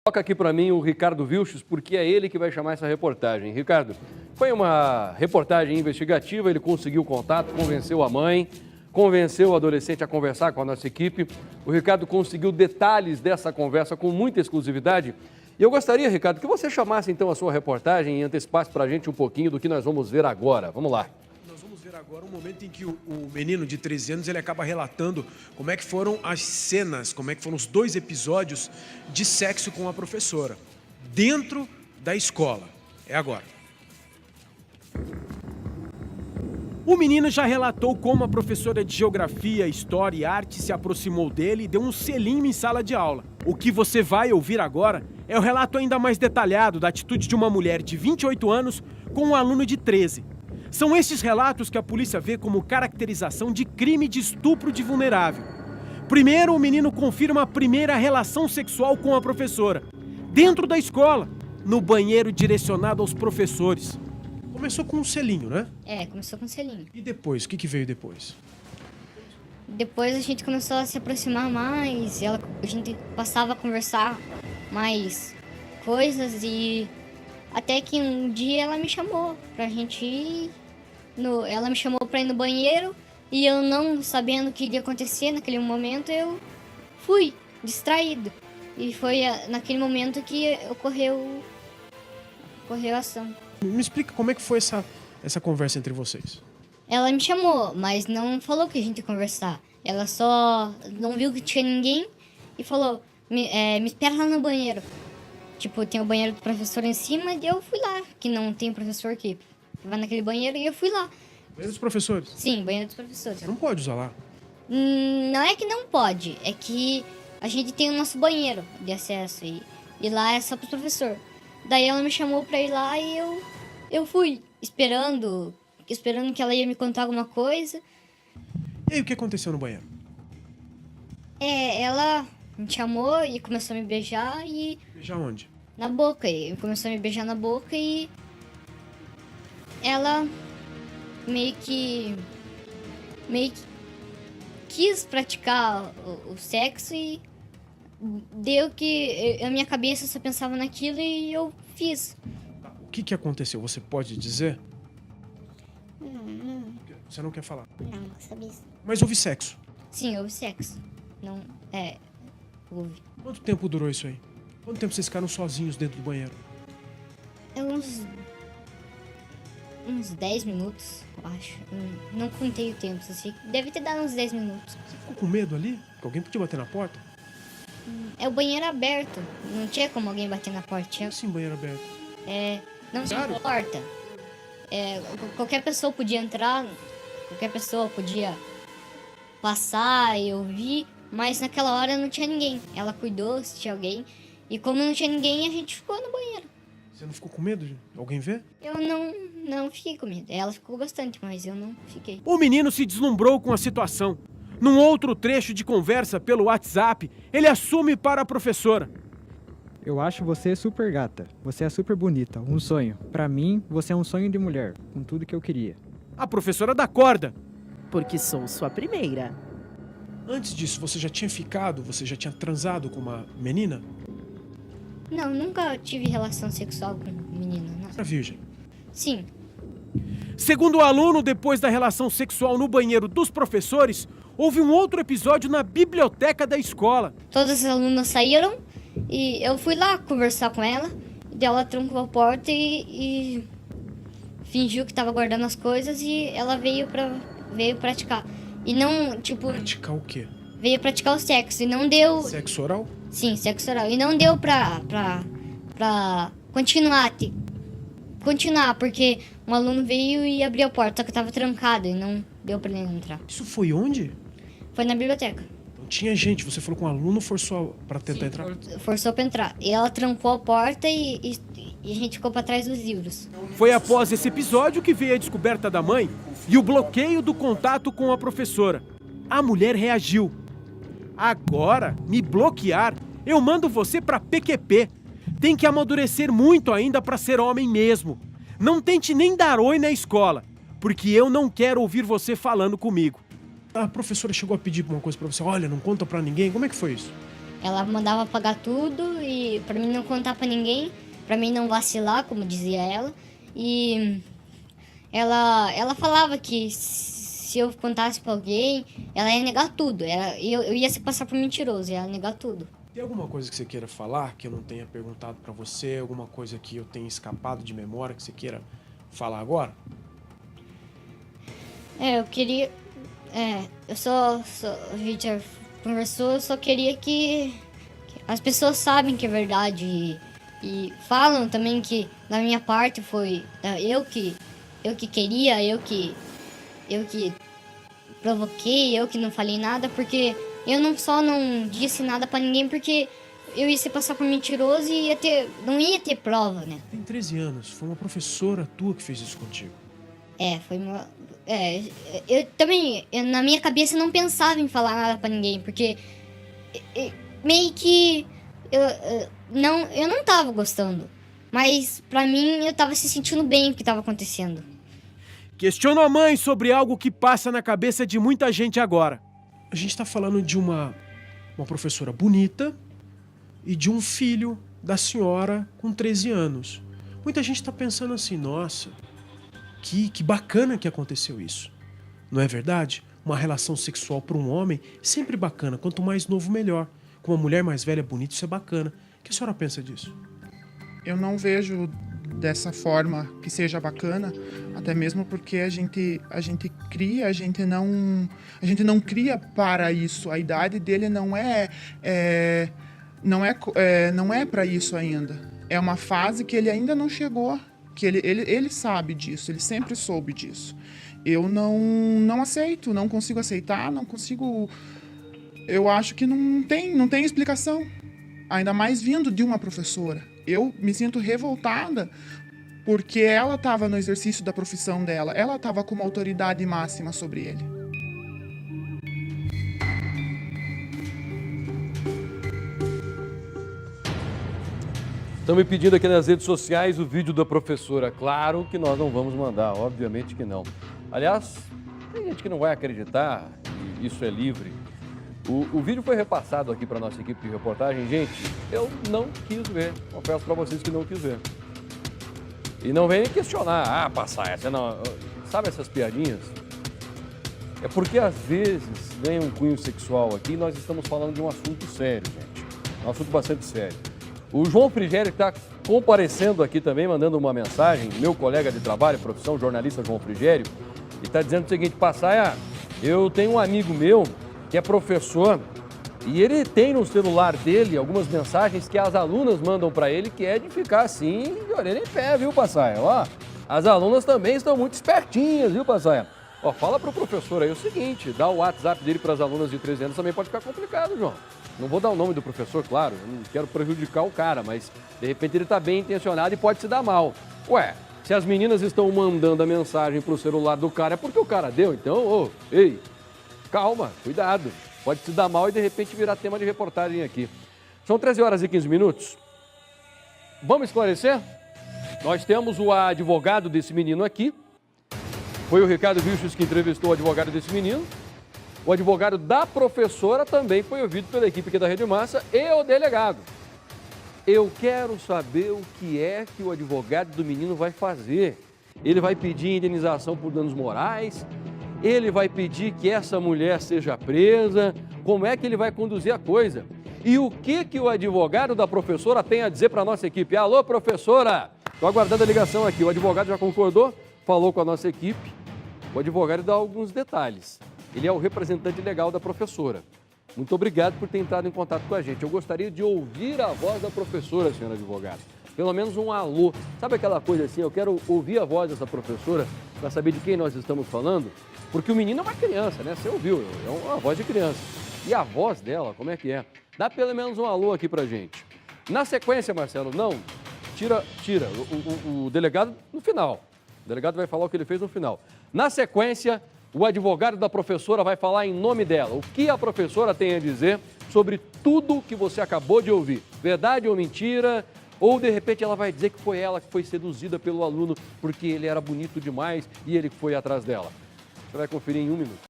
Toca aqui para mim o Ricardo Vilches, porque é ele que vai chamar essa reportagem. Ricardo, foi uma reportagem investigativa, ele conseguiu contato, convenceu a mãe, convenceu o adolescente a conversar com a nossa equipe. O Ricardo conseguiu detalhes dessa conversa com muita exclusividade. E eu gostaria, Ricardo, que você chamasse então a sua reportagem e antecipasse para a gente um pouquinho do que nós vamos ver agora. Vamos lá. Nós vamos ver agora um momento em que o menino de 13 anos ele acaba relatando como é que foram as cenas, como é que foram os 2 episódios de sexo com a professora, dentro da escola. É agora. O menino já relatou como a professora de Geografia, História e Arte se aproximou dele e deu um selinho em sala de aula. O que você vai ouvir agora é o relato ainda mais detalhado da atitude de uma mulher de 28 anos com um aluno de 13. São estes relatos que a polícia vê como caracterização de crime de estupro de vulnerável. Primeiro, o menino confirma a primeira relação sexual com a professora, dentro da escola, no banheiro direcionado aos professores. Começou com um selinho, né? Começou com um selinho. E depois? O que veio depois? Depois a gente começou a se aproximar mais, a gente passava a conversar mais coisas e até que um dia ela me chamou pra gente ir ela me chamou pra ir no banheiro e eu não sabendo o que ia acontecer naquele momento, eu fui distraído. E foi naquele momento que ocorreu a ação. Me explica como é que foi essa conversa entre vocês. Ela me chamou, mas não falou que a gente ia conversar. Ela só não viu que tinha ninguém e falou, me espera lá no banheiro. Tipo, tem o banheiro do professor em cima e eu fui lá, que não tem professor que vai naquele banheiro e eu fui lá. Banheiro dos professores? Sim, banheiro dos professores. Você não pode usar lá. Não é que não pode, é que a gente tem o nosso banheiro de acesso e lá é só pro professor. Daí ela me chamou pra ir lá e eu fui, esperando que ela ia me contar alguma coisa. E aí, o que aconteceu no banheiro? Ela me chamou e começou a me beijar e... Beijar onde? Na boca, e começou a me beijar na boca e... Ela meio que quis praticar o sexo e... Deu que a minha cabeça só pensava naquilo e eu fiz. O que aconteceu? Você pode dizer? Não. Você não quer falar? Não sabia. Mas houve sexo? Sim, houve sexo. Não, houve. Quanto tempo durou isso aí? Quanto tempo vocês ficaram sozinhos dentro do banheiro? Uns 10 minutos, eu acho. Não contei o tempo, assim. Deve ter dado uns 10 minutos. Você ficou com medo ali? Que alguém podia bater na porta? É o banheiro aberto. Não tinha como alguém bater na porta. Como assim banheiro aberto? Não tinha Claro. porta. Qualquer pessoa podia entrar, qualquer pessoa podia passar e ouvir, mas naquela hora não tinha ninguém. Ela cuidou se tinha alguém. E como não tinha ninguém, a gente ficou no banheiro. Você não ficou com medo de alguém ver? Eu não fiquei com medo. Ela ficou bastante, mas eu não fiquei. O menino se deslumbrou com a situação. Num outro trecho de conversa pelo WhatsApp, ele assume para a professora. Eu acho você super gata. Você é super bonita. Um sonho. Pra mim, você é um sonho de mulher. Com tudo que eu queria. A professora dá corda. Porque sou sua primeira. Antes disso, você já tinha já tinha transado com uma menina? Não, nunca tive relação sexual com menina, não. Era virgem. Sim, Segundo o aluno, depois da relação sexual no banheiro dos professores, houve um outro episódio na biblioteca da escola. todas as alunas saíram e eu fui lá conversar com ela. E ela trancou a porta e fingiu que tava guardando as coisas e ela veio praticar. E não, tipo, Praticar o quê? veio praticar o sexo e não deu... Sexo oral? Sim, sexo oral. E não deu pra continuar, porque um aluno veio e abriu a porta, só que tava trancado e não deu pra ele entrar. Isso foi onde? Foi na biblioteca. Não tinha gente, você falou com um aluno, forçou pra tentar entrar? Forçou pra entrar. E ela trancou a porta e a gente ficou pra trás dos livros. Foi após esse episódio que veio a descoberta da mãe e o bloqueio do contato com a professora. A mulher reagiu. Agora, me bloquear, eu mando você pra PQP. Tem que amadurecer muito ainda pra ser homem mesmo. Não tente nem dar oi na escola, porque eu não quero ouvir você falando comigo. A professora chegou a pedir uma coisa pra você. Olha, não conta pra ninguém. Como é que foi isso? Ela mandava apagar tudo e pra mim não contar pra ninguém, pra mim não vacilar, como dizia ela. E ela falava que se eu contasse pra alguém, ela ia negar tudo. Eu ia se passar por mentiroso, ia negar tudo. Tem alguma coisa que você queira falar que eu não tenha perguntado pra você? Alguma coisa que eu tenha escapado de memória que você queira falar agora? Eu queria... a gente conversou, eu só queria que as pessoas sabem que é verdade e falam também que da minha parte foi eu que queria, eu que provoquei, eu que não falei nada, porque eu não disse nada pra ninguém porque eu ia se passar por mentiroso e não ia ter prova, né? Tem 13 anos, foi uma professora tua que fez isso contigo. Foi uma... eu também, na minha cabeça, não pensava em falar nada pra ninguém, porque meio que eu não tava gostando. Mas pra mim, eu tava se sentindo bem com o que tava acontecendo. Questiono a mãe sobre algo que passa na cabeça de muita gente agora. A gente tá falando de uma professora bonita e de um filho da senhora com 13 anos. Muita gente tá pensando assim, nossa... Que bacana que aconteceu isso. Não é verdade? Uma relação sexual para um homem é sempre bacana. Quanto mais novo, melhor. Com uma mulher mais velha, bonita, isso é bacana. O que a senhora pensa disso? Eu não vejo dessa forma que seja bacana, até mesmo porque a gente não cria para isso. A idade dele não é para isso ainda. É uma fase que ele ainda não chegou. Que ele sabe disso, ele sempre soube disso. Eu não aceito, não consigo aceitar, não consigo... Eu acho que não tem explicação. Ainda mais vindo de uma professora. Eu me sinto revoltada porque ela estava no exercício da profissão dela, ela estava com uma autoridade máxima sobre ele. Estão me pedindo aqui nas redes sociais o vídeo da professora. Claro que nós não vamos mandar, obviamente que não. Aliás, tem gente que não vai acreditar, e isso é livre. O vídeo foi repassado aqui para a nossa equipe de reportagem. Gente, eu não quis ver. Confesso para vocês que não quis ver. E não vem nem questionar. Passar essa não. Sabe essas piadinhas? É porque às vezes vem um cunho sexual aqui e nós estamos falando de um assunto sério, gente. Um assunto bastante sério. O João Frigério está comparecendo aqui também, mandando uma mensagem, meu colega de trabalho, profissão, jornalista João Frigério, e está dizendo o seguinte: Passaia, eu tenho um amigo meu que é professor e ele tem no celular dele algumas mensagens que as alunas mandam para ele, que é de ficar assim, de orelha em pé, viu, Passaia? Ó, as alunas também estão muito espertinhas, viu, Passaia? Ó, fala para o professor aí o seguinte, dá o WhatsApp dele para as alunas de 13 anos, também pode ficar complicado, João. Não vou dar o nome do professor, claro, eu não quero prejudicar o cara, mas de repente ele está bem intencionado e pode se dar mal. Ué, se as meninas estão mandando a mensagem para o celular do cara, é porque o cara deu, então, ei, calma, cuidado. Pode se dar mal e de repente virar tema de reportagem aqui. São 13 horas e 15 minutos. Vamos esclarecer? Nós temos o advogado desse menino aqui. Foi o Ricardo Vilches que entrevistou o advogado desse menino. O advogado da professora também foi ouvido pela equipe aqui da Rede Massa e o delegado. Eu quero saber o que é que o advogado do menino vai fazer. Ele vai pedir indenização por danos morais? Ele vai pedir que essa mulher seja presa? Como é que ele vai conduzir a coisa? E o que o advogado da professora tem a dizer para a nossa equipe? Alô, professora! Estou aguardando a ligação aqui. O advogado já concordou, falou com a nossa equipe. O advogado dá alguns detalhes. Ele é o representante legal da professora. Muito obrigado por ter entrado em contato com a gente. Eu gostaria de ouvir a voz da professora, senhora advogada. Pelo menos um alô. Sabe aquela coisa assim, eu quero ouvir a voz dessa professora para saber de quem nós estamos falando? Porque o menino é uma criança, né? Você ouviu, é uma voz de criança. E a voz dela, como é que é? Dá pelo menos um alô aqui pra gente. Na sequência, Marcelo, não, tira o delegado no final. O delegado vai falar o que ele fez no final. Na sequência, o advogado da professora vai falar em nome dela. O que a professora tem a dizer sobre tudo que você acabou de ouvir. Verdade ou mentira? Ou, de repente, ela vai dizer que foi ela que foi seduzida pelo aluno porque ele era bonito demais e ele que foi atrás dela. Você vai conferir em um minuto.